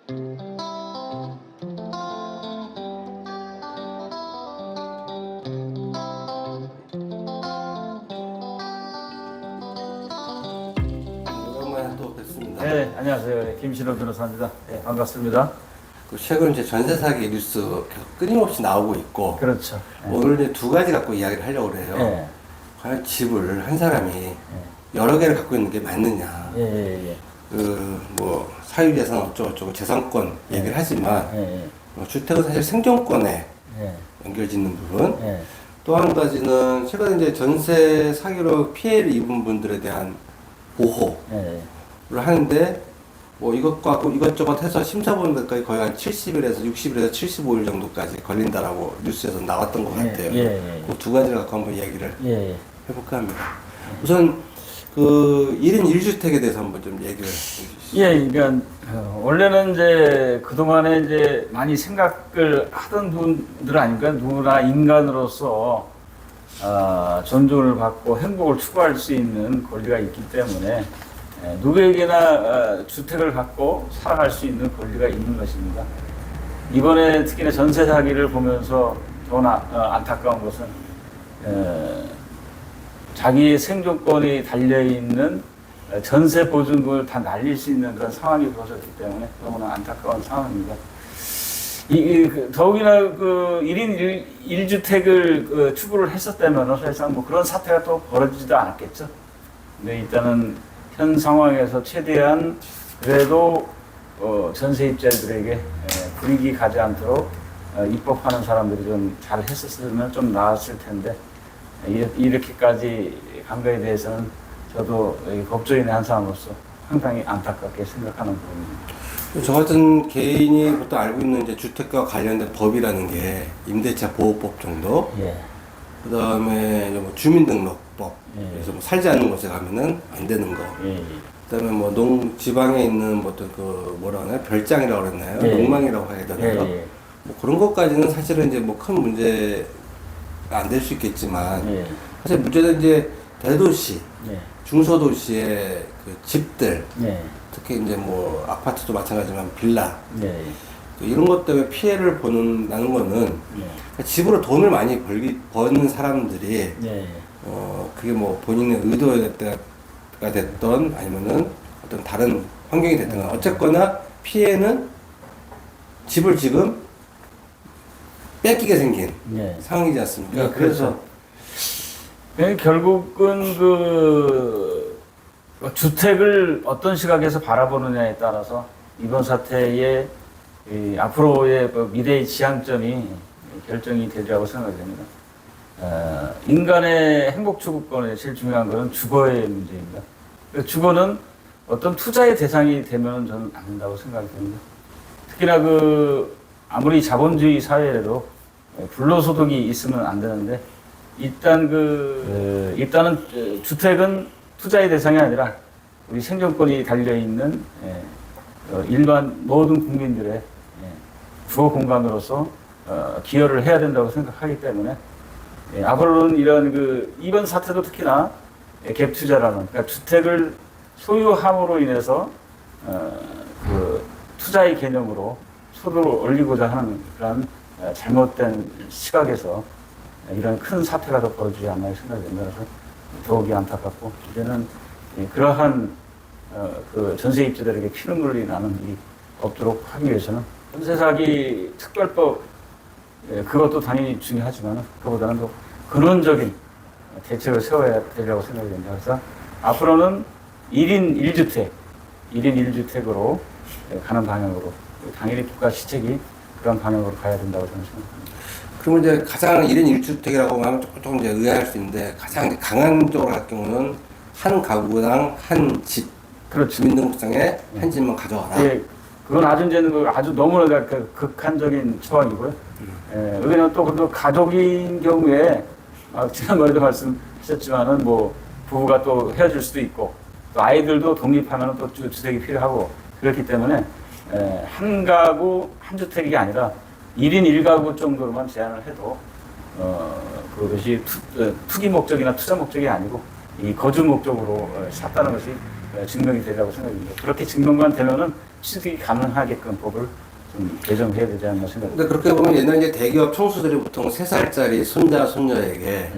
오랜만에 또 뵙습니다. 네, 안녕하세요. 네, 김신호 변호사입니다. 네, 반갑습니다. 최근 이제 전세 사기 뉴스 계속 끊임없이 나오고 있고, 그렇죠. 오늘 이제 두 가지 갖고 이야기를 하려고 해요. 네. 과연 집을 한 사람이 여러 개를 갖고 있는 게 맞느냐. 예, 예, 예. 뭐 사유재산 어쩌고저쩌고 재산권 얘기를 하지만 예, 주택은 사실 생존권에 예. 연결짓는 부분. 예. 또 한 가지는 최근 이제 전세 사기로 피해를 입은 분들에 대한 보호를 예. 하는데, 뭐 이것과 이것저것 해서 심사 보는 데까지 거의 한 70일에서 60일에서 75일 정도까지 걸린다라고 뉴스에서 나왔던 것 같아요. 그 두 가지를 갖고 한번 이야기를 해볼까 합니다. 우선 그 1인 1주택에 대해서 한번 좀 얘기를 해주시죠. 예, 그러니까 원래는 이제 그동안에 이제 많이 생각을 하던 분들 아닙니까? 누구나 인간으로서 존중을 받고 행복을 추구할 수 있는 권리가 있기 때문에 누구에게나 주택을 갖고 살아갈 수 있는 권리가 있는 것입니다. 이번에 특히나 전세 사기를 보면서 더나 안타까운 것은 자기의 생존권이 달려있는 전세 보증금을 다 날릴 수 있는 그런 상황이 벌어졌기 때문에 너무나 안타까운 상황입니다. 더욱이나 그 1인 1주택을 추구를 했었다면 사실상 뭐 그런 사태가 또 벌어지지도 않았겠죠. 근데 일단은 현 상황에서 최대한 그래도 전세입자들에게 불이익이 가지 않도록 입법하는 사람들이 좀 잘 했었으면 좀 나았을 텐데 이렇게까지 간 거에 대해서는 저도 법조인의 한 사람으로서 상당히 안타깝게 생각하는 부분입니다. 저 같은 개인이 보통 알고 있는 이제 주택과 관련된 법이라는 게 임대차 보호법 정도, 예. 그 다음에 뭐 주민등록법, 예. 그래서 뭐 살지 않는 곳에 가면은 안 되는 거, 예. 그 다음에 뭐 지방에 있는 뭐 어떤 그 뭐라 하나요? 별장이라고 그랬나요? 예. 농망이라고 해야 되나요? 예. 뭐 그런 것까지는 사실은 이제 뭐 큰 문제가 안 될 수 있겠지만, 예. 사실 문제는 이제 대도시, 예. 중소도시의 그 집들, 예. 특히 이제 뭐 아파트도 마찬가지지만 빌라, 예. 이런 것 때문에 피해를 나는 거는 예. 집으로 돈을 많이 버는 사람들이 예. 그게 뭐 본인의 의도가 됐던 아니면은 어떤 다른 환경이 됐든 어쨌거나 피해는 집을 지금 뺏기게 생긴 예. 상황이지 않습니까? 예, 그래서 결국은 그 주택을 어떤 시각에서 바라보느냐에 따라서 이번 사태의 앞으로의 미래의 지향점이 결정이 되리라고 생각이 됩니다. 인간의 행복 추구권에 제일 중요한 것은 주거의 문제입니다. 주거는 어떤 투자의 대상이 되면 저는 안 된다고 생각이 됩니다. 특히나 아무리 자본주의 사회에도 불로소득이 있으면 안 되는데 일단은 주택은 투자의 대상이 아니라 우리 생존권이 달려있는 일반 모든 국민들의 주거 공간으로서 기여를 해야 된다고 생각하기 때문에 앞으로는 이런 이번 사태도 특히나 갭 투자라는 그러니까 주택을 소유함으로 인해서 투자의 개념으로 소득을 올리고자 하는 그런 잘못된 시각에서 이런 큰 사태가 더 벌어지지 않나 생각이 됩니다. 그래서 더욱이 안타깝고 이제는 그러한 전세입자들에게 피눈물이 나는 일이 없도록 하기 위해서는 전세사기 특별법 그것도 당연히 중요하지만 그보다는 더 근원적인 대책을 세워야 되리라고 생각이 됩니다. 그래서 앞으로는 1인 1주택으로 가는 방향으로 당연히 국가 시책이 그런 방향으로 가야 된다고 저는 생각합니다. 그러면 이제 가장 1인 1주택이라고 하면 조금 이제 의아할 수 있는데 가장 강한 쪽으로 할 경우는 한 가구당 한 집, 그렇죠. 주민등록상에 한 집만 가져와라. 예, 그건 아주 너무나 극한적인 처방이고요. 여기는 또 가족인 경우에 지난번에도 말씀하셨지만은 뭐 부부가 또 헤어질 수도 있고 또 아이들도 독립하면 또 주택이 필요하고 그렇기 때문에 한 가구 한 주택이 아니라 1인 1가구 정도로만 제한을 해도 그것이 투기 목적이나 투자 목적이 아니고 이 거주 목적으로 샀다는 것이 증명이 되리라고 생각합니다. 그렇게 증명만 되면은 취득이 가능하게끔 법을 좀 개정해야 되지 않나 생각합니다. 근데 그렇게 보면 옛날 이제 대기업 총수들이 보통 3살짜리 손자, 손녀에게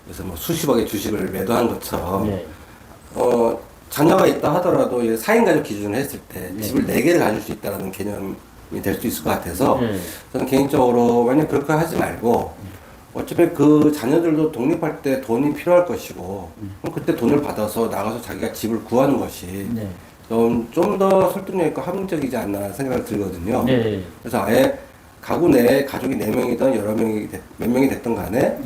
그래서 뭐 수십억의 주식을 매도한 것처럼 자녀가 있다 하더라도 4인 가족 기준으로 했을 때 집을 4개를 가질 수 있다는 개념이 될 수 있을 것 같아서 저는 개인적으로 만약 그렇게 하지 말고 어차피 그 자녀들도 독립할 때 돈이 필요할 것이고 그럼 그때 돈을 받아서 나가서 자기가 집을 구하는 것이 좀 더 설득력 있고 합리적이지 않나 생각이 들거든요. 그래서 아예 가구 내에 가족이 4명이든 여러 명이 몇 명이 됐든 간에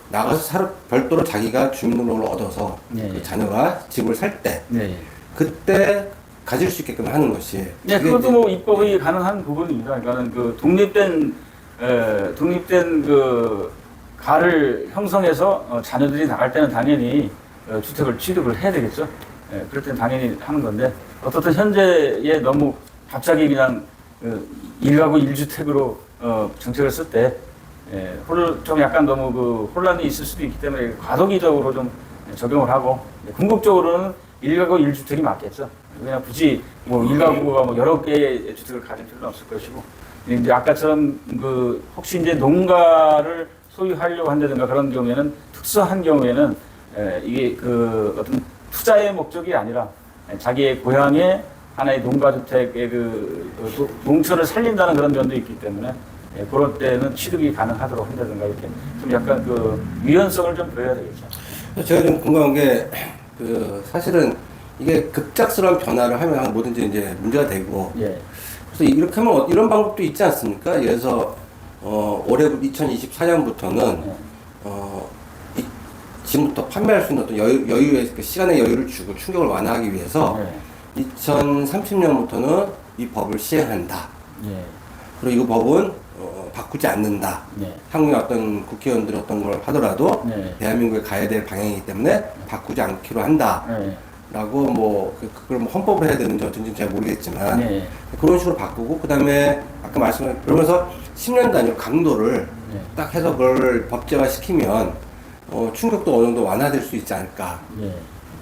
나가서 별도로 자기가 주민등록을 얻어서 그 자녀가 집을 살 때 그때 가질 수 있게끔 하는 것이 그것도 뭐 입법이 가능한 부분입니다. 그러니까는 그 독립된 그 가를 형성해서 자녀들이 나갈 때는 당연히 주택을 취득을 해야 되겠죠. 그럴 때는 당연히 하는 건데 어떻든 현재에 너무 갑자기 그냥 1가구 1주택으로 정책을 쓸 때 좀 약간 너무 그 혼란이 있을 수도 있기 때문에 과도기적으로 좀 적용을 하고 궁극적으로는 1가구 1주택이 맞겠죠. 그냥 굳이 뭐 1가구가 뭐 여러 개의 주택을 가질 필요는 없을 것이고 이제 아까처럼 그 혹시 이제 농가를 소유하려고 한다든가 그런 경우에는 특수한 경우에는 이게 그 어떤 투자의 목적이 아니라 자기의 고향에 하나의 농가주택의 그 농촌을 살린다는 그런 면도 있기 때문에 그럴 때는 취득이 가능하도록 한다든가 이렇게 좀 약간 그 유연성을 좀 보여야 되겠죠. 제가 좀 궁금한 게 그 사실은 이게 급작스러운 변화를 하면 뭐든지 이제 문제가 되고 그래서 이렇게 하면 이런 방법도 있지 않습니까? 예를 들어서 올해 2024년부터는 지금부터 판매할 수 있는 어떤 여유의 시간의 여유를 주고 충격을 완화하기 위해서 2030년부터는 이 법을 시행한다. 그리고 이 법은 바꾸지 않는다. 한국의 어떤 국회의원들이 어떤 걸 하더라도 대한민국에 가야 될 방향이기 때문에 바꾸지 않기로 한다. 라고 뭐 그걸 뭐 헌법을 해야 되는지 어쩐지 잘 모르겠지만 그런 식으로 바꾸고 그다음에 아까 말씀하신 그러면서 10년 단위로 강도를 딱 해서 그걸 법제화 시키면 충격도 어느 정도 완화될 수 있지 않을까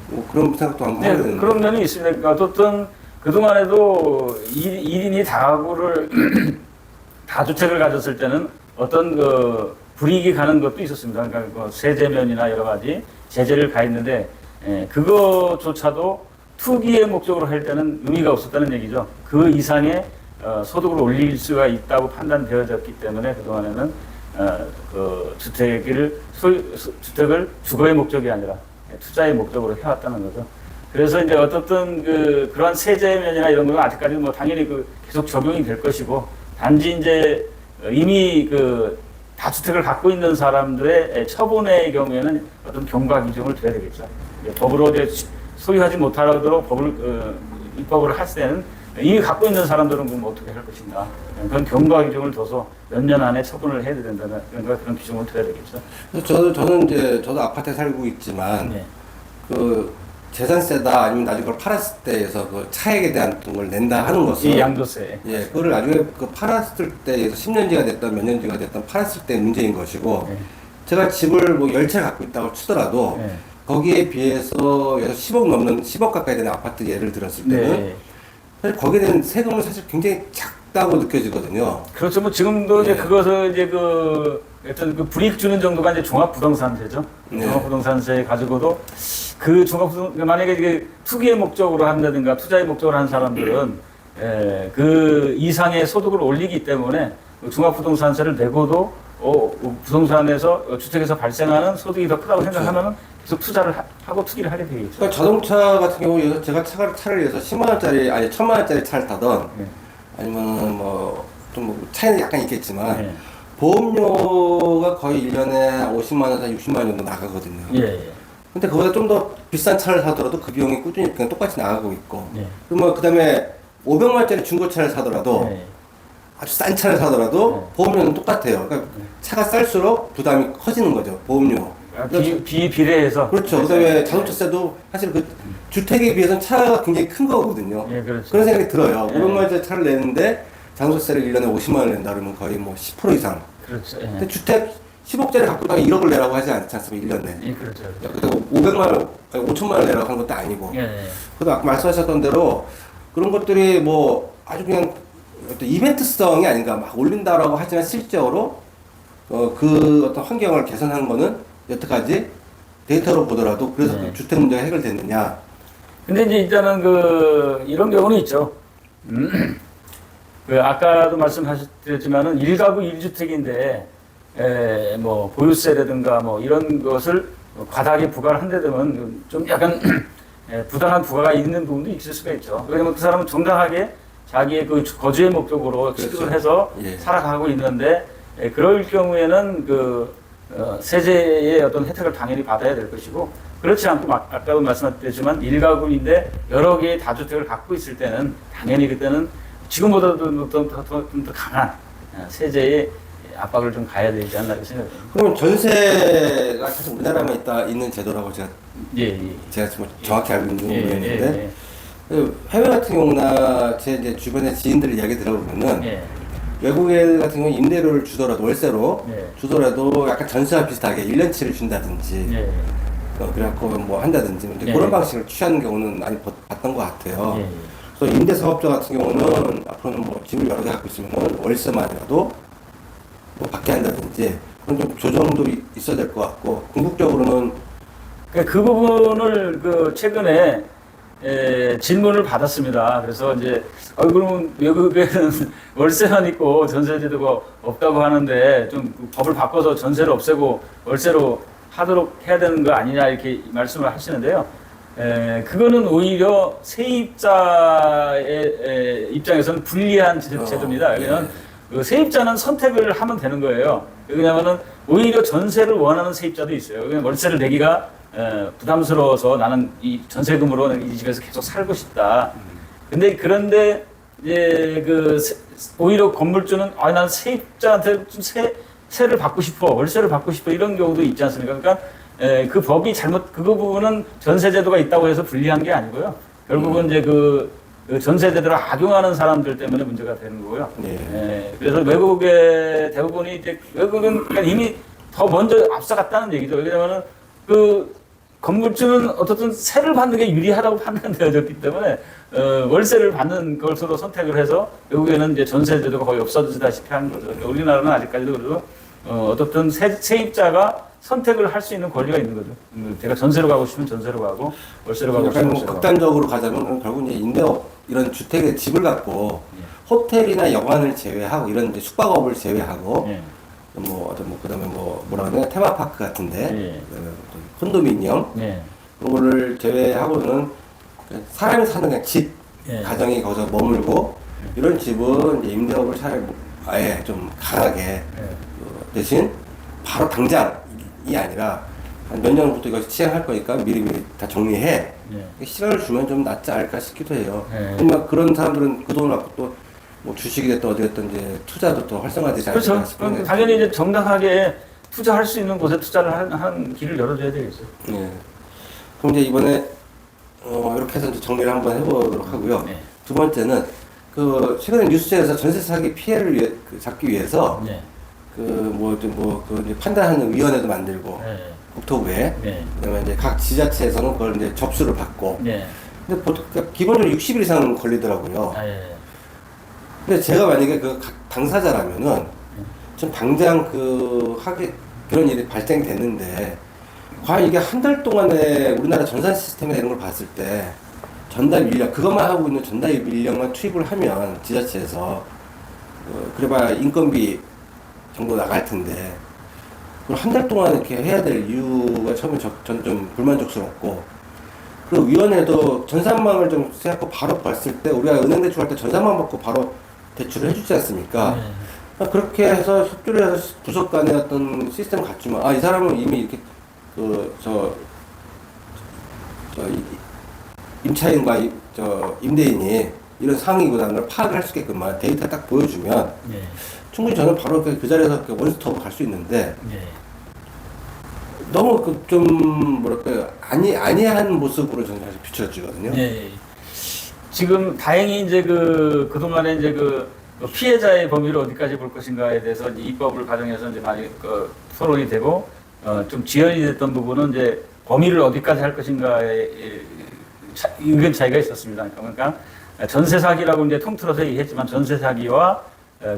뭐 그런 생각도 한번 해야 되는데 그런 면이 있으니까 어쨌든 그동안에도 1인이 다가구를 다주택을 가졌을 때는 어떤 그 불이익이 가는 것도 있었습니다. 그러니까 그 세제면이나 여러 가지 제재를 가했는데 그거조차도 투기의 목적으로 할 때는 의미가 없었다는 얘기죠. 그 이상의 소득을 올릴 수가 있다고 판단되어졌기 때문에 그동안에는 그 주택을 주거의 목적이 아니라 투자의 목적으로 해왔다는 거죠. 그래서 이제 어떻든 그러한 세제면이나 이런 건 아직까지 뭐 당연히 계속 적용이 될 것이고 단지 이제 이미 다주택을 갖고 있는 사람들의 처분의 경우에는 어떤 경과 기준을 둬야 되겠죠. 법으로 이제 소유하지 못하도록 입법을 할 때는 이미 갖고 있는 사람들은 그럼 어떻게 할 것인가. 그런 경과 기준을 둬서 몇 년 안에 처분을 해야 된다는 그런 기준을 둬야 되겠죠. 저도 아파트에 살고 있지만 그 재산세다 아니면 나중에 그걸 팔았을 때에서 그 차액에 대한 걸 낸다 하는 것은 이 양도세. 그거를 나중에 그 팔았을 때에서 10년지가 됐든 몇 년지가 됐든 팔았을 때 문제인 것이고 제가 집을 뭐 10채 갖고 있다고 치더라도 거기에 비해서 10억 넘는 10억 가까이 되는 아파트 예를 들었을 때는 사실 거기에 대한 세금은 사실 굉장히 작다고 느껴지거든요. 그렇죠. 뭐 지금도 이제 그것을 이제 어떤 불이익 주는 정도가 이제 종합부동산세죠. 종합부동산세 가지고도 만약에 투기의 목적으로 한다든가 투자의 목적으로 한 사람들은 그 이상의 소득을 올리기 때문에 종합부동산세를 내고도 부동산에서 주택에서 발생하는 소득이 더 크다고 생각하면 계속 투자를 하고 투기를 하게 되겠죠. 그러니까 자동차 같은 경우 제가 차를 위해서 10만 원짜리 아니 1,000만 원짜리 차를 타던 아니면 좀 차이는 약간 있겠지만 보험료가 거의 1년에 50만 원에서 60만 원 정도 나가거든요. 근데 그보다 좀 더 비싼 차를 사더라도 그 비용이 꾸준히 그냥 똑같이 나가고 있고 그러면 그 다음에 500만 원짜리 중고차를 사더라도 아주 싼 차를 사더라도 보험료는 똑같아요. 그러니까 차가 쌀수록 부담이 커지는 거죠. 보험료. 비례해서. 그렇죠. 그다음에 자동차세도 사실 그 주택에 비해서는 차가 굉장히 큰 거거든요. 그렇죠. 그런 생각이 들어요. 500만 원짜리 차를 내는데 자동차세를 1년에 50만 원 낸다 그러면 거의 뭐 10% 이상. 그렇죠. 근데 주택 10억짜리 갖고 있다가 1억을 내라고 하지 않지 않습니까? 1년에. 예, 그렇죠. 그리고 500만 원, 아니 5천만 원 내라고 한 것도 아니고. 예, 예. 그래도 아까 말씀하셨던 대로 그런 것들이 뭐 아주 그냥 어떤 이벤트성이 아닌가 막 올린다라고 하지만 실제로 그 어떤 환경을 개선한 거는 여태까지 데이터로 보더라도 그래서 네. 그 주택 문제가 해결됐느냐. 근데 이제 일단은 이런 경우는 있죠. 아까도 말씀하셨지만은 1가구 1주택인데, 뭐, 보유세라든가 뭐, 이런 것을 과다하게 부과를 한데 되면 좀 약간 부당한 부과가 있는 부분도 있을 수가 있죠. 왜냐면 그 사람은 정당하게 자기의 그 거주의 목적으로 취득을 그렇죠. 해서 예. 살아가고 있는데, 그럴 경우에는 세제의 어떤 혜택을 당연히 받아야 될 것이고, 그렇지 않고 아까도 말씀드렸지만 1가구인데 여러 개의 다주택을 갖고 있을 때는 당연히 그때는 지금보다도 좀 더 강한 세제의 압박을 좀 가야 되지 않나 생각합니다. 그러면 전세가 사실 우리나라만 있는 제도라고 제가 예. 제가 뭐 정확히 알고 있는 예, 모르겠는데 해외 같은 경우나 제 이제 주변의 지인들 이야기 들어보면은 예. 외국인 같은 경우 임대료를 주더라도 월세로 예. 주더라도 약간 전세와 비슷하게 1년치를 준다든지 예. 그래갖고 뭐 한다든지 이제 예. 그런 방식을 취하는 경우는 많이 봤던 것 같아요. 예. 그래서 임대 사업자 같은 경우는 앞으로는 뭐 집을 여러 개 갖고 있으면 월세만이라도 뭐 받게 한다든지 그런 좀 조정도 있어야 될 것 같고 궁극적으로는 그 부분을 최근에 질문을 받았습니다. 그래서 이제 그러면 외국에는 월세만 있고 전세제도가 없다고 하는데 좀 법을 바꿔서 전세를 없애고 월세로 하도록 해야 되는 거 아니냐 이렇게 말씀을 하시는데요. 그거는 오히려 세입자의 입장에서는 불리한 제도입니다. 왜냐하면 그 세입자는 선택을 하면 되는 거예요. 왜냐하면 오히려 전세를 원하는 세입자도 있어요. 그냥 월세를 내기가 부담스러워서 나는 이 전세금으로 이 집에서 계속 살고 싶다. 그런데 이제 오히려 건물주는 난 세입자한테 좀 세를 받고 싶어, 월세를 받고 싶어 이런 경우도 있지 않습니까? 그러니까 그 법이 그 부분은 전세제도가 있다고 해서 불리한 게 아니고요. 결국은 이제 그 전세제도를 악용하는 사람들 때문에 문제가 되는 거고요. 그래서 외국의 대부분이 이제 외국은 그러니까 이미 더 먼저 앞서갔다는 얘기죠. 왜냐하면은 건물주는 어떻든 세를 받는 게 유리하다고 판단되어졌기 때문에 월세를 받는 것으로 선택을 해서 외국에는 이제 전세제도가 거의 없어지다시피 한 거죠. 우리나라는 아직까지도 그래도 어떻든 세입자가 선택을 할 수 있는 권리가 있는 거죠. 제가 전세로 가고 싶으면 전세로 가고 월세로 가고 싶으면 월세로 가고. 극단적으로 가자면 결국 이제 임대업 이런 주택의 집을 갖고 호텔이나 여관을 제외하고 이런 이제 숙박업을 제외하고 그다음에 뭐라 그러냐 테마파크 같은데 콘도미니엄 그거를 제외하고는 사람이 사는 그냥 집 가정이 거기서 머물고 이런 집은 이제 임대업을 차라리 아예 좀 강하게 대신 바로 당장이 아니라 한 몇 년부터 이거 시행할 거니까 미리미리 다 정리해 시간을 주면 좀 낫지 않을까 싶기도 해요. 그런 사람들은 그 돈을 갖고 또 뭐 주식이 됐든 어디 됐든 이제 투자도 또 활성화되지 않을까 그렇죠. 싶은데 당연히 이제 정당하게 투자할 수 있는 곳에 투자를 하는 길을 열어줘야 되겠죠. 그럼 이제 이번에 이렇게 해서 이제 정리를 한번 해보도록 하고요. 두 번째는 최근에 뉴스에서 전세 사기 피해를 잡기 위해서 이제 판단하는 위원회도 만들고 국토부에 그다음에 이제 각 지자체에서는 그걸 이제 접수를 받고 근데 보통 기본적으로 60일 이상 걸리더라고요. 근데 제가 만약에 각 당사자라면은 좀 당장 그런 일이 발생이 됐는데 과연 이게 한 달 동안에 우리나라 전산 시스템이나 이런 걸 봤을 때 전달 인력 그것만 하고 있는 전달 인력만 투입을 하면 지자체에서 그래봐야 인건비 정도 나갈 텐데 그걸 한 달 동안 이렇게 해야 될 이유가 처음에 저는 좀 불만족스럽고 그리고 위원회도 전산망을 좀 생각하고 바로 봤을 때 우리가 은행 대출할 때 전산망 받고 바로 대출을 해주지 않습니까? 그렇게 해서 협조를 해서 부서 간의 어떤 시스템을 갖추면 이 사람은 이미 이렇게 임차인과 임대인이 이런 상황이구나 걸 파악을 할 수 있게끔만 데이터 딱 보여주면 충분히 저는 바로 그 자리에서 원스톱 갈 수 있는데 너무 좀 뭐랄까요 아니한 모습으로 저는 사실 비춰지거든요. 지금 다행히 이제 그동안에 이제 피해자의 범위를 어디까지 볼 것인가에 대해서 이제 입법을 가정해서 이제 많이 토론이 되고 좀 지연이 됐던 부분은 이제 범위를 어디까지 할 것인가에 의견 차이가 있었습니다. 그러니까 전세 사기라고 이제 통틀어서 얘기했지만 전세 사기와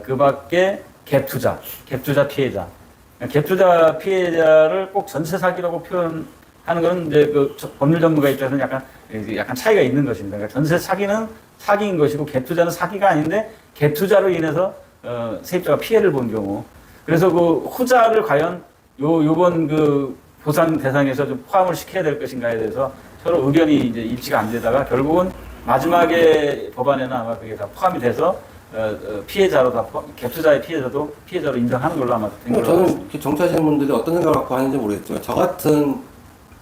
그 밖에 갭 투자 피해자, 갭 투자 피해자를 꼭 전세 사기라고 표현하는 것은 이제 그 법률 전문가 입장에서는 약간 차이가 있는 것입니다. 그러니까 전세 사기는 사기인 것이고 갭 투자는 사기가 아닌데 갭 투자로 인해서 세입자가 피해를 본 경우, 그래서 그 후자를 과연 요번 그 보상 대상에서 좀 포함을 시켜야 될 것인가에 대해서 서로 의견이 이제 일치가 안 되다가 결국은 마지막에 법안에는 아마 그게 다 포함이 돼서 피해자로 다 갭 투자의 피해자도 피해자로 인정하는 걸로 아마 된 걸로 저는 알겠습니다. 정치하시는 분들이 어떤 생각을 갖고 하는지 모르겠지만 저 같은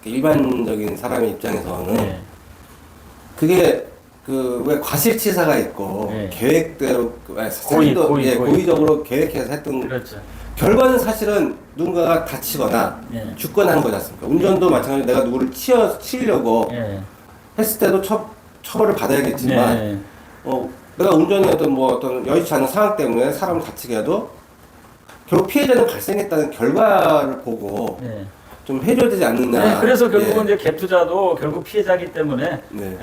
일반적인 사람의 입장에서는 네. 그게 그 왜 과실치사가 있고 네. 계획대로 고의적으로 계획해서 했던 그렇죠. 결과는 사실은 누군가가 다치거나 네. 죽거나 하는 거지 않습니까? 운전도 마찬가지로 내가 누구를 치려고 네. 했을 때도 처벌을 받아야겠지만 네. 내가 운전이 어떤 여의치 않은 상황 때문에 사람을 다치게 해도 결국 피해자는 발생했다는 결과를 보고 네. 좀 해줘야 되지 않느냐. 네, 그래서 결국은 이제 갭 투자도 결국 피해자이기 때문에, 네.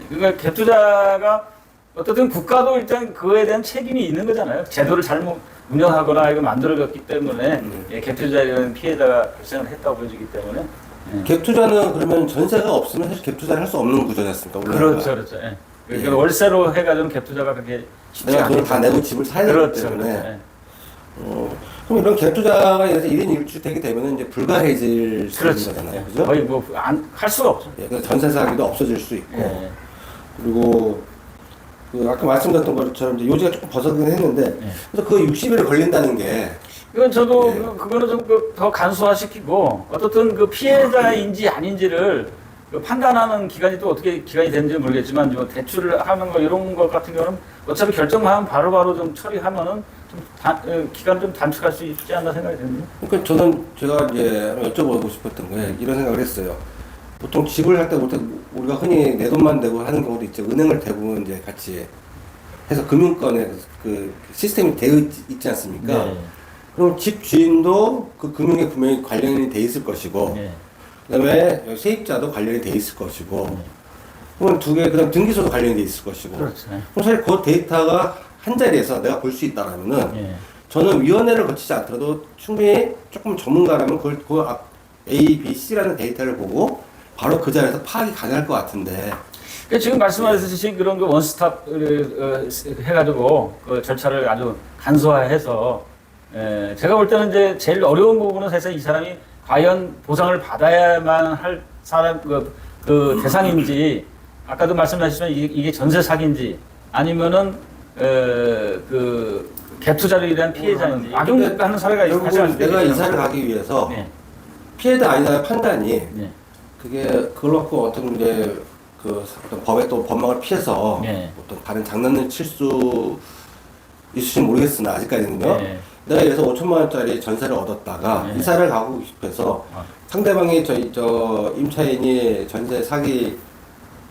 그러니까 갭 투자가 어떻든 국가도 일단 그에 대한 책임이 있는 거잖아요. 제도를 잘못 운영하거나 이거 만들어졌기 때문에 갭 투자라는 피해자가 발생을 했다고 보여지기 때문에. 갭 투자는 그러면 전세가 없으면 사실 갭 투자를 할 수 없는 구조지 않습니까? 그렇죠. 예. 그러니까 예. 월세로 해가지고 갭 투자가 그렇게 쉽지 내가 돈을 않겠죠. 다 내고 집을 사야 되기 그렇죠. 때문에. 그렇죠. 예. 그럼 이런 갭 투자가 예를 들어 1인 1주 되게 되면 이제 불가해질 수 있는 그렇죠. 거잖아요. 예. 그죠? 거의 뭐 할 수가 없죠. 예, 그래서 전세 사기도 없어질 수 있고. 예. 그리고 그 아까 말씀드렸던 것처럼 이제 요지가 조금 벗어나긴 했는데 예. 그래서 그 60일을 걸린다는 게 이건 저도 예. 그거는 좀 더 간소화시키고 어떻든 그 피해자인지 아닌지를 그 판단하는 기간이 또 어떻게 기간이 되는지 모르겠지만 뭐 대출을 하는 거 이런 것 같은 경우는 어차피 결정하면 바로바로 좀 처리하면은 좀 기간 좀 단축할 수 있지 않나 생각이 듭니다. 그러니까 저는 제가 이제 한번 여쭤보고 싶었던 게 이런 생각을 했어요. 보통 집을 할 때 우리가 흔히 내 돈만 대고 하는 경우도 있죠. 은행을 대부분 이제 같이 해서 금융권에 그 시스템이 되어 있지 않습니까? 네. 그럼 집 주인도 그 금융에 분명히 관련이 돼 있을 것이고, 네. 그다음에 세입자도 관련이 돼 있을 것이고, 그럼 두 개, 그다음 등기소도 관련이 돼 있을 것이고. 그렇죠. 그럼 사실 그 데이터가 한 자리에서 내가 볼 수 있다라면은 네. 저는 위원회를 거치지 않더라도 충분히 조금 전문가라면 그걸 A, B, C라는 데이터를 보고 바로 그 자리에서 파악이 가능할 것 같은데. 그러니까 지금 말씀하셨듯이 그런 그 원스톱 해가지고 그 절차를 아주 간소화해서 제가 볼 때는 이제 제일 어려운 부분은 사실 이 사람이 과연 보상을 받아야만 할 사람 그 대상인지, 아까도 말씀하셨지만 이게 전세 사기인지 아니면은 그 갭 투자를 위한 피해자인지 악용하는 사례가 결국은 발생할 때 내가 이사를 가기 위해서 네. 피해자 아니다의 판단이 네. 그게 그걸 갖고 어떤 이제 그 어떤 법의 또 법망을 피해서 네. 어떤 다른 장난을 칠 수 있을지 모르겠으나 아직까지는요. 네. 내가 예를 들어서 5천만 원짜리 전세를 얻었다가 네. 이사를 가고 싶어서 상대방이 저 임차인이 전세 사기인지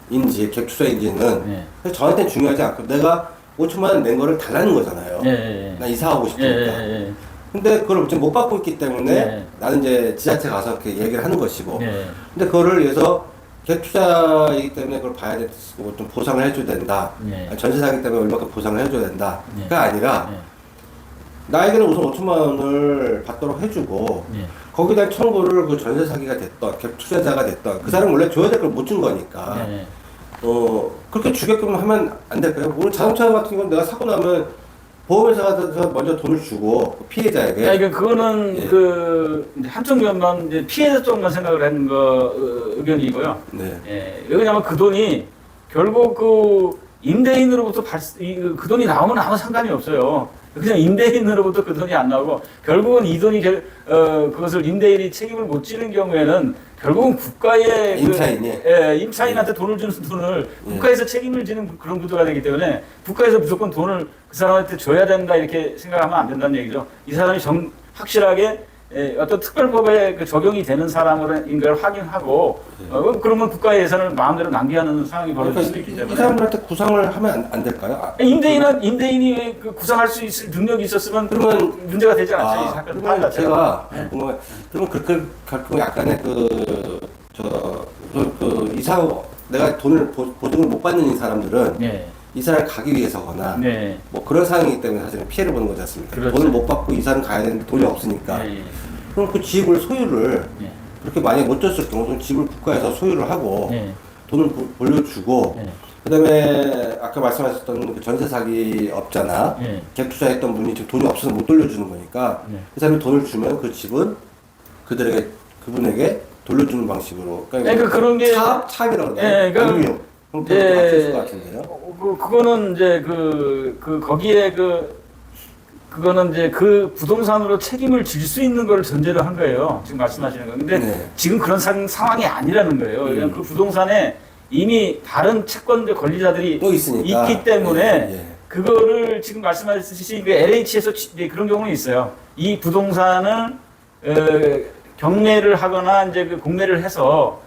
갭 투자인지는 네. 사실 저한테는 중요하지 않고 내가 5천만 원 낸 거를 달라는 거잖아요. 네. 나 이사하고 싶으니까. 네. 근데 그걸 지금 못 받고 있기 때문에 네. 나는 이제 지자체 가서 이렇게 얘기를 하는 것이고. 네. 근데 그거를 위해서 갭 투자이기 때문에 그걸 봐야 되고 좀 보상을 해줘야 된다. 네. 전세 사기 때문에 얼마큼 보상을 해줘야 된다가 네. 아니라 네. 나에게는 우선 5천만 원을 받도록 해주고 네. 거기다 청구를 그 전세 사기가 됐던 갭 투자자가 됐던 그 사람 원래 줘야 될 걸 못 준 거니까 네. 그렇게 주게끔 하면 안 될까요? 오늘 자동차 같은 건 내가 사고 나면 보험회사가 먼저 돈을 주고 피해자에게. 그러니까 그거는 예. 그 한쪽 면만 이제 피해자 쪽만 생각을 하는 거 의견이고요. 네. 예, 왜냐하면 그 돈이 결국 그 임대인으로부터 그 돈이 나오면 아무 상관이 없어요. 그냥 임대인으로부터 그 돈이 안 나오고 결국은 이 돈이 그것을 임대인이 책임을 못 지는 경우에는 결국은 국가의 임차인이 임차인한테 돈을 주는 돈을 국가에서 책임을 지는 그런 구조가 되기 때문에 국가에서 무조건 돈을 그 사람한테 줘야 된다 이렇게 생각하면 안 된다는 얘기죠. 이 사람이 확실하게 어떤 특별법에 그 적용이 되는 사람인 걸 확인하고 그러면 국가 예산을 마음대로 낭비하는 상황이 벌어질 수도 있기 때문에 이 사람들한테 구상을 하면 안 될까요? 임대인이 그 구상할 수 있을 능력이 있었으면 그러면 문제가 되지 않죠. 이 사건 그러면 자체가. 제가 그러면 그렇게 갖고 약간의 이상 내가 돈을 보증을 못 받는 이 사람들은 네. 이사를 가기 위해서거나 네. 뭐 그런 상황이기 때문에 사실은 피해를 보는 거지 않습니까? 그렇죠. 돈을 못 받고 이사를 가야 되는데 돈이 없으니까. 네. 그럼 그 집을 소유를 네. 그렇게 만약에 못 줬을 경우는 집을 국가에서 소유를 하고 네. 돈을 돌려주고 네. 그다음에 아까 말씀하셨던 그 전세 사기 업자나 네. 갭 투자했던 분이 지금 돈이 없어서 못 돌려주는 거니까 네. 그 사람이 돈을 주면 그 집은 그분에게 돌려주는 방식으로 그러니까 그런 게 차입이라고 네, 그러나요? 강요 형태로 맞출 것 같은데요. 그거는 이제 거기에 그거는 이제 그 부동산으로 책임을 질 수 있는 걸 전제로 한 거예요. 지금 말씀하시는 거. 근데 네. 지금 그런 상황이 아니라는 거예요. 그냥 그 부동산에 이미 다른 채권 권리자들이 또 있으니까. 있기 때문에 예. 그거를 지금 말씀하셨듯이 그 LH에서 그런 경우는 있어요. 이 부동산을 경매를 하거나 이제 그 공매를 해서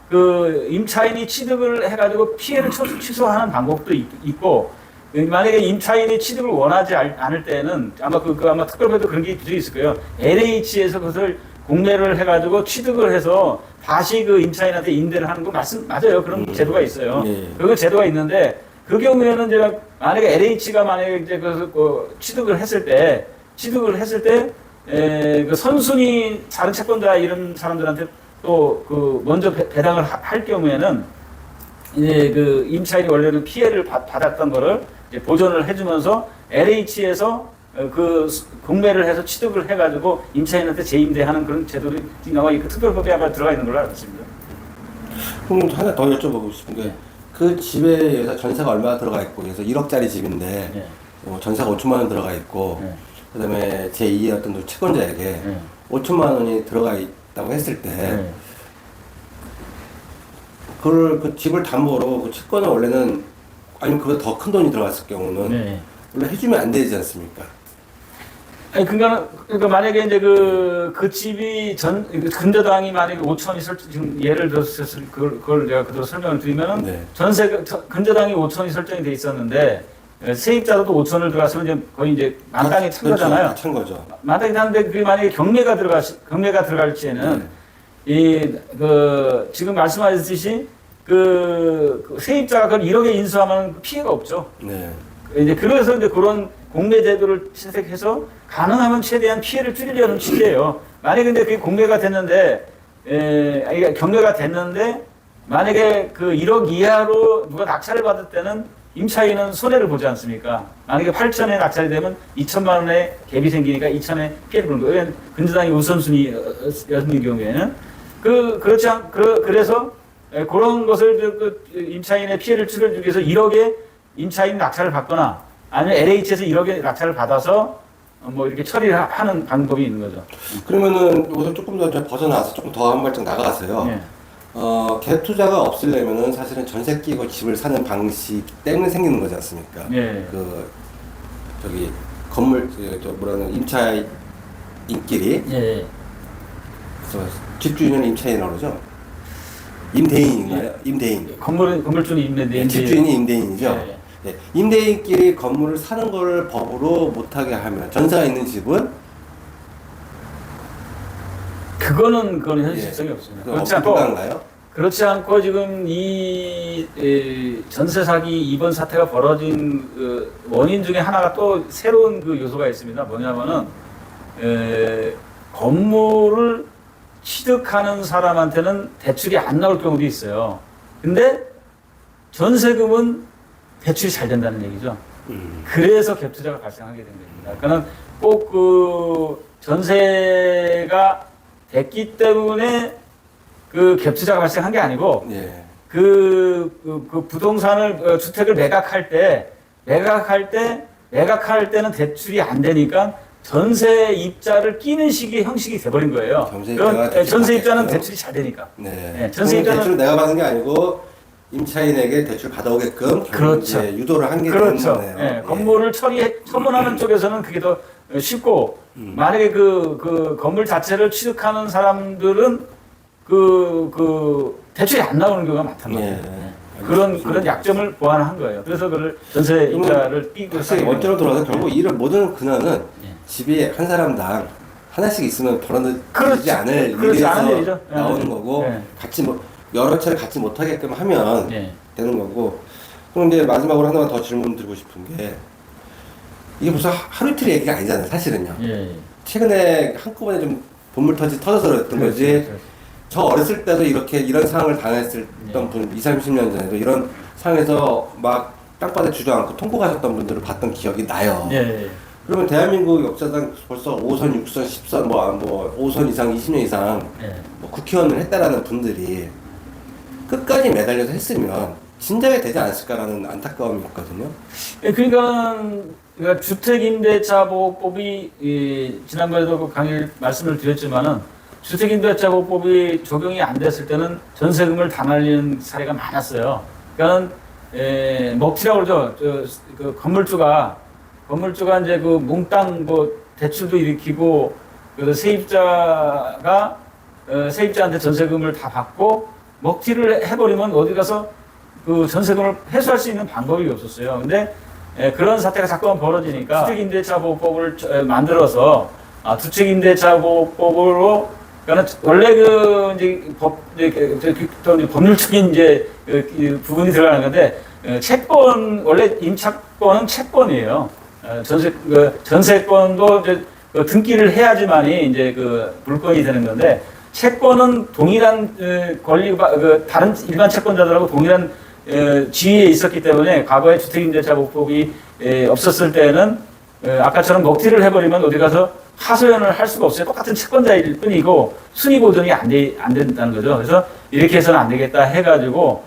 그 임차인이 취득을 해가지고 피해를 취소하는 방법도 있고 만약에 임차인이 취득을 원하지 않을 때는 아마 아마 특별법에도 그런 게 있을 거예요. LH에서 그것을 공매를 해가지고 취득을 해서 다시 그 임차인한테 임대를 하는 거 맞아요. 그런 제도가 있어요. 그런 제도가 있는데 그 경우에는 제가 만약에 LH가 만약에 이제 그 취득을 했을 때 그 선순위 다른 채권자 이런 사람들한테 또 그 먼저 배당을 할 경우에는 이제 그 임차인이 원래는 피해를 받았던 거를 이제 보전을 해주면서 LH에서 그 공매를 해서 취득을 해가지고 임차인한테 재임대하는 그런 제도를 아마 그 특별법에 아마 들어가 있는 걸로 알고 있습니다. 그럼 하나 더 여쭤보고 싶은 게 그 집에 의해서 전세가 얼마나 들어가 있고 그래서 1억짜리 집인데 네. 전세가 5천만 원 들어가 있고 네. 그다음에 제2의 어떤 채권자에게 네. 5천만 원이 들어가 있다고 했을 때 네. 그 집을 담보로 그 채권을 원래는 아니면 그보다 더 큰 돈이 들어갔을 경우는 네. 원래 해주면 안 되지 않습니까? 아니, 그러니까 만약에 이제 그 집이 근저당이 만약에 5천이 지금 예를 들어서 그걸 내가 그대로 설명을 드리면은 네. 근저당이 5천이 설정이 돼 있었는데 세입자도 5천을 들어갔으면 이제 거의 이제 만땅에 찬 거잖아요. 그렇죠. 찬 거죠. 만땅에 찼는데 그게 만약에 경매가 들어갈 시에는 지금 말씀하셨듯이 그 세입자가 그걸 1억에 인수하면 피해가 없죠. 네. 이제 그래서 이제 그런 공매 제도를 채택해서 가능하면 최대한 피해를 줄이려는 취지예요. 만약에 근데 그게 공매가 됐는데, 경매가 됐는데, 만약에 그 1억 이하로 누가 낙찰을 받을 때는 임차인은 손해를 보지 않습니까? 만약에 8천에 낙찰이 되면 2천만 원의 갭이 생기니까 2천에 피해를 보는 거예요. 근저당이 우선순위였는 경우에는. 그래서 그런 것을 임차인의 피해를 줄여주기 위해서 1억에 임차인 낙찰을 받거나 아니면 LH에서 1억에 낙찰을 받아서 뭐 이렇게 처리를 하는 방법이 있는 거죠. 그러면은 우선 조금 더 벗어나서 조금 더 한 발짝 나가서요. 네. 갭 투자가 없으려면은 사실은 전세 끼고 집을 사는 방식 때문에 생기는 거지 않습니까? 네. 저기 건물 임차인끼리 예. 그래서 집주인은 임차인이라고 그러죠. 임대인인가요? 임대인. 건물주는 임대인. 집주인이 임대인이죠. 예. 네. 임대인끼리 건물을 사는 걸 법으로 못하게 하면 전세가 있는 집은 그거는 현실성이 없습니다. 그렇지 않고 지금 이 전세 사기 이번 사태가 벌어진 그 원인 중에 하나가 또 새로운 그 요소가 있습니다. 뭐냐면은 건물을 취득하는 사람한테는 대출이 안 나올 경우도 있어요. 근데 전세금은 대출이 잘 된다는 얘기죠. 그래서 갭 투자가 발생하게 된 겁니다. 그러니까 꼭 그 전세가 됐기 때문에 그 갭 투자가 발생한 게 아니고 예. 그 부동산을 주택을 매각할 때는 대출이 안 되니까 전세 입자를 끼는 식의 형식이 돼버린 거예요. 전세 입자는 대출이 잘 되니까. 네. 전세 입자는 대출 내가 받는 게 아니고 임차인에게 대출 받아오게끔 그렇죠. 유도를 한 게 그렇죠. 되는 거네요. 건물을 처분하는 쪽에서는 그게 더 쉽고 만약에 그 건물 자체를 취득하는 사람들은 대출이 안 나오는 경우가 많단 말이에요. 그런 약점을 보완한 거예요. 그래서 그걸 전세이자를 띄고 사실 원점으로 돌아서 결국 이런 모든 근원은 집이 한 사람당 하나씩 있으면 벌어지지 않을 일에서 나오는 거고 같이 뭐 여러 채를 갖지 못하게끔 하면 되는 거고. 그럼 이제 마지막으로 하나만 더 질문 드리고 싶은 게 이게 무슨 하루 이틀 얘기가 아니잖아요, 사실은요. 최근에 한꺼번에 좀 본물터지 터져서 그랬던 거지. 저 어렸을 때도 이런 상황을 당했었던 분, 20, 30년 전에도 이런 상황에서 막 땅바닥에 주저앉고 통곡하셨던 분들을 봤던 기억이 나요. 그러면 대한민국 역사상 벌써 5선, 6선, 10선, 뭐 5선 이상, 20년 이상 뭐 국회의원을 했다라는 분들이 끝까지 매달려서 했으면 진작에 되지 않았을까라는 안타까움이 있거든요. 그러니까 주택임대차보호법이 지난번에도 그 강의 말씀을 드렸지만은 주택임대차보호법이 적용이 안 됐을 때는 전세금을 다 날리는 사례가 많았어요. 그러니까는 먹튀라고 그러죠. 그 건물주가 이제 그 몽땅 뭐 대출도 일으키고 그 세입자한테 전세금을 다 받고 먹튀를 해버리면 어디 가서 그 전세금을 회수할 수 있는 방법이 없었어요. 근데 그런 사태가 자꾸만 벌어지니까 주택임대차보호법을 만들어서 주택임대차보호법으로 그러니까 원래 법률적인 그 부분이 들어가는 건데 채권 원래 임차권은 채권이에요. 전세권도 이제 등기를 해야지만이 이제 그 물건이 되는 건데 채권은 동일한 권리가 다른 일반 채권자들하고 동일한 지위에 있었기 때문에 과거에 주택임대차보호법이 없었을 때는 아까처럼 먹튀를 해버리면 어디 가서 하소연을 할 수가 없어요. 똑같은 채권자일 뿐이고 순위 보존이 안 된다는 거죠. 그래서 이렇게 해서는 안 되겠다 해가지고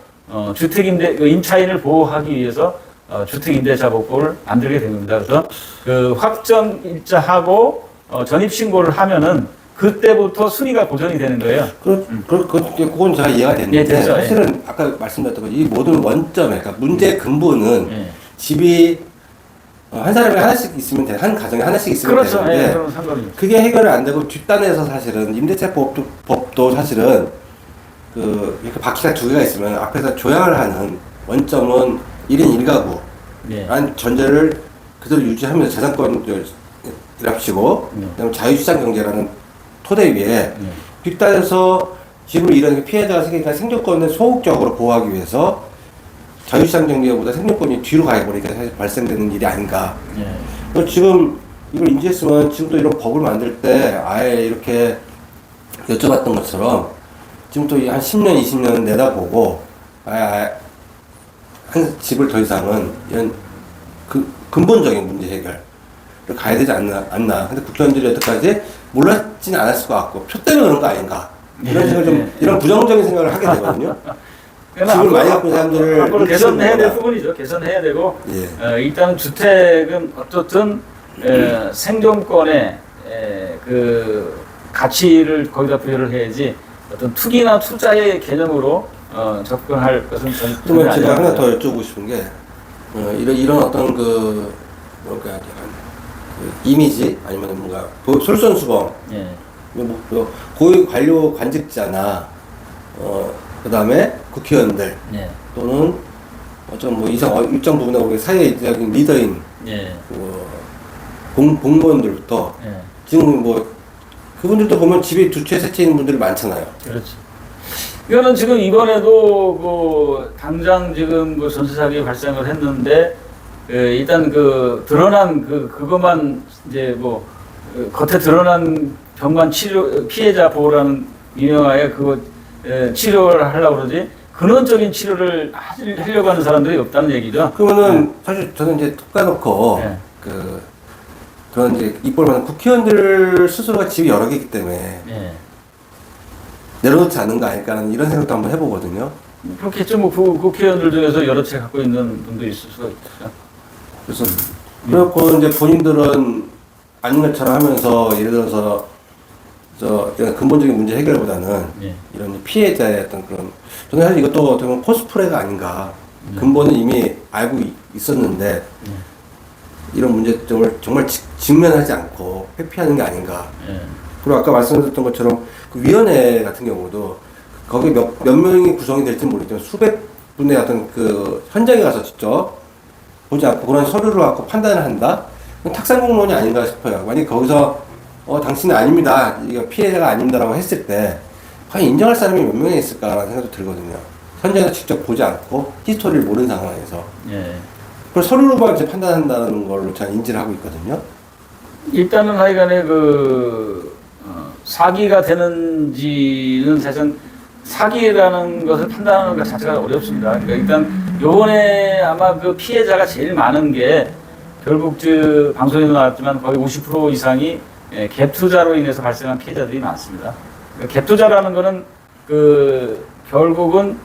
임차인을 보호하기 위해서 주택임대차보호법을 만들게 된 겁니다. 그래서 그 확정일자하고 전입신고를 하면은 그때부터 순위가 보존이 되는 거예요. 그건 잘 이해가 됐는데 사실은 아까 말씀드렸던 이 모든 원점에 그러니까 문제의 근본은 집이 한 사람이 하나씩 있으면 한 가정에 하나씩 있으면 되는데 그게 해결이 안 되고 뒷단에서 사실은 임대차법도 사실은 이렇게 바퀴가 두 개가 있으면 앞에서 조향을 하는 원점은 1인 1가구 란 전제를 그대로 유지하면서 재산권을 합치고 그다음에 자유시장 경제라는 토대 위에 뒷단에서 집을 잃은 피해자가 생기니까 생존권을 소극적으로 보호하기 위해서 자유시장 경제보다 생존권이 뒤로 가버리니까 사실 발생되는 일이 아닌가. 지금 이걸 인지했으면 지금도 이런 법을 만들 때 아예 이렇게 여쭤봤던 것처럼 지금 또 한 10년, 20년 내다보고 아예 한 집을 더 이상은 이런 근본적인 문제 해결을 가야 되지 않나. 근데 국회의원들이 여태까지 몰랐지는 않았을 것 같고 표 때문에 그런 거 아닌가. 이런 생각을 이런 부정적인 생각을 하게 되거든요. 집을 많이 갖고 있는 사람들을 앞으로 개선해야 될 부분이죠. 개선해야 되고 일단 주택은 어떻든 생존권의 그 가치를 거기다 부여를 해야지 어떤 투기나 투자의 개념으로 접근할 것은 그러면 제가 하나 더 여쭤보고 싶은 게 이런 어떤 뭔가 약간 이미지 아니면 뭔가 솔선수범 고위 관료 관직자나 그다음에 국회의원들 또는 어떤 뭐 일정 부분에 우리 사회적인 리더인 공무원들부터 지금 뭐 그분들도 보면 집에 두 채, 세 채 있는 분들이 많잖아요. 그렇죠. 이거는 지금 이번에도 당장 지금 전세 사기 발생을 했는데 일단 드러난 그것만 이제 겉에 드러난 병만 치료 피해자 보호라는 유명하게 치료를 하려고 그러지 근원적인 치료를 하려고 하는 사람들이 없다는 얘기죠. 그러면은 사실 저는 이제 툭 까놓고 그런 이제 입법을 하는 국회의원들 스스로가 집이 여러 개이기 때문에 내려놓지 않는 거 아닐까라는 이런 생각도 한번 해보거든요. 그렇겠죠. 국회의원들 중에서 여러 채 갖고 있는 분도 있을 수가 있죠. 그래서 그래갖고 이제 본인들은 아닌 것처럼 하면서 예를 들어서 이런 근본적인 문제 해결보다는 이런 피해자의 어떤 그런 저는 사실 이것도 어떻게 보면 코스프레가 아닌가. 근본은 이미 알고 있었는데 이런 문제점을 정말 직면하지 않고 회피하는 게 아닌가. 예. 그리고 아까 말씀드렸던 것처럼 그 위원회 같은 경우도 거기 몇 명이 구성이 될지 모르겠지만 수백 분의 어떤 그 현장에 가서 직접 보지 않고 그런 서류를 갖고 판단을 한다? 그건 탁상공론이 아닌가 싶어요. 만약 거기서 당신은 아닙니다. 이거 피해자가 아닙니다라고 했을 때 과연 인정할 사람이 몇 명이 있을까라는 생각도 들거든요. 현장에서 직접 보지 않고 히스토리를 모르는 상황에서. 예. 그걸 서류로만 이제 판단한다는 걸로 저는 인지를 하고 있거든요. 일단은 하여간에 사기가 되는지는 사실 사기라는 것을 판단하는 것 자체가 어렵습니다. 그러니까 일단 요번에 아마 그 피해자가 제일 많은 게 결국 방송에도 나왔지만 거의 50% 이상이 갭 투자로 인해서 발생한 피해자들이 많습니다. 그러니까 갭 투자라는 거는 결국은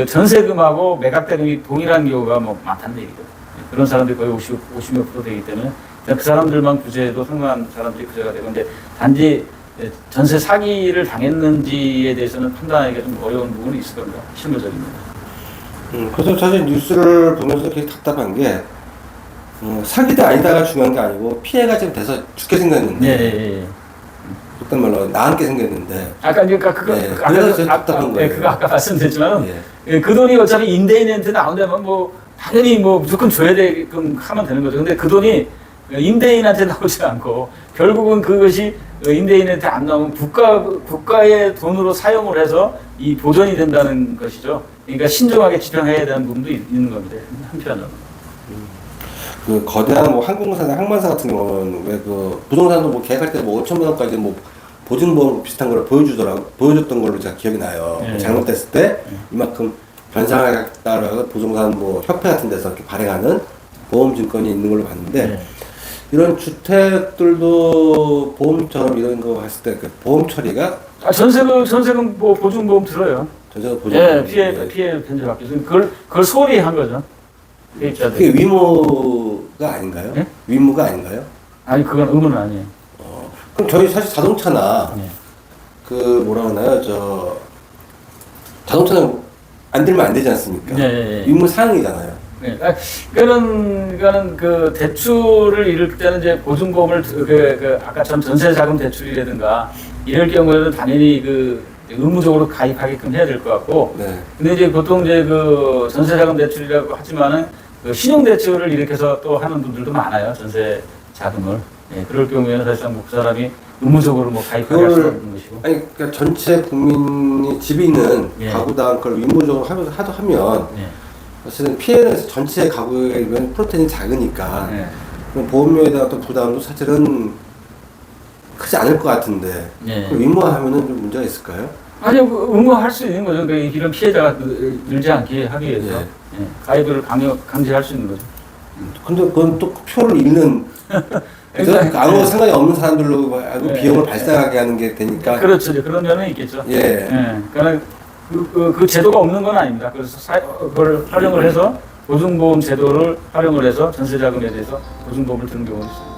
전세금하고 매각대금이 동일한 경우가 많다는 얘기죠. 그런 사람들이 거의 50몇 프로 되기 때문에 그 사람들만 구제해도 상당한 사람들이 구제가 되고, 근데 단지 전세 사기를 당했는지에 대해서는 판단하기가 좀 어려운 부분이 있을 겁니다. 실무적입니다. 그래서 사실 뉴스를 보면서 되게 답답한 게 사기다 아니다가 중요한 게 아니고 피해가 지금 돼서 죽게 생겼는데 예. 그딴 말로 나앉게 생겼는데 그래서 답답한 거예요. 그거 아까 말씀드렸지만 예. 그 돈이 어차피 임대인한테 나온다면 당연히 무조건 줘야 되게끔 하면 되는 거죠. 근데 그 돈이 임대인한테 나오지 않고 결국은 그것이 임대인한테 안 나오면 국가의 돈으로 사용을 해서 이 보전이 된다는 것이죠. 그러니까 신중하게 집행해야 되는 부분도 있는 겁니다. 한편으로. 그 거대한 항공사나 항만사 같은 경우는 왜 부동산도 계획할 때 5천만 원까지 보증보험 비슷한 걸 보여줬던 걸로 제가 기억이 나요. 네. 잘못됐을 때 이만큼 변상하겠다라고 부동산 협회 같은 데서 이렇게 발행하는 보험 증권이 있는 걸로 봤는데 네. 이런 주택들도 보험처럼 이런 거 했을 때 보험 처리가 전세금 보증보험 들어요. 전세금 보증 피해 변제받기 위해서 그걸 소홀히 한 거죠. 그게 위무가 아닌가요? 네? 위무가 아닌가요? 아니 그건 의무는 아니에요. 그럼 저희 사실 자동차나 네. 뭐라 그러나요? 자동차는 안 들면 안 되지 않습니까? 네. 위무 사항이잖아요. 네. 그거는 대출을 이룰 때는 이제 보증보험을 아까처럼 전세자금 대출이라든가 이럴 경우에는 당연히 의무적으로 가입하게끔 해야 될 것 같고. 네. 근데 이제 보통 전세자금 대출이라고 하지만은 신용대출을 일으켜서 또 하는 분들도 많아요. 전세자금을. 예, 그럴 경우에는 사실상 그 사람이 의무적으로 가입하게 할 수가 없는 것이고. 아니, 그러니까 전체 국민이 집이 있는 예. 가구당 그걸 의무적으로 하면 예. 사실은 피해는 전체 가구에 비하면 프로테인이 작으니까 예. 그럼 보험료에 대한 어떤 부담도 사실은 크지 않을 것 같은데 예. 그걸 의무화하면은 좀 문제가 있을까요? 아니요, 의무화할 수 있는 거죠. 이런 피해자가 늘지 않게 하기 위해서 예. 가입을 강제할 수 있는 거죠. 근데 그건 또 표를 읽는 그러니까 아무 상관이 없는 사람들로 예. 비용을 발생하게 하는 게 되니까 그렇죠. 그런 면은 있겠죠. 예. 그러니까 그 제도가 없는 건 아닙니다. 그래서 그걸 활용을 해서 보증보험 제도를 활용을 해서 전세자금에 대해서 보증보험을 드는 경우도 있습니다.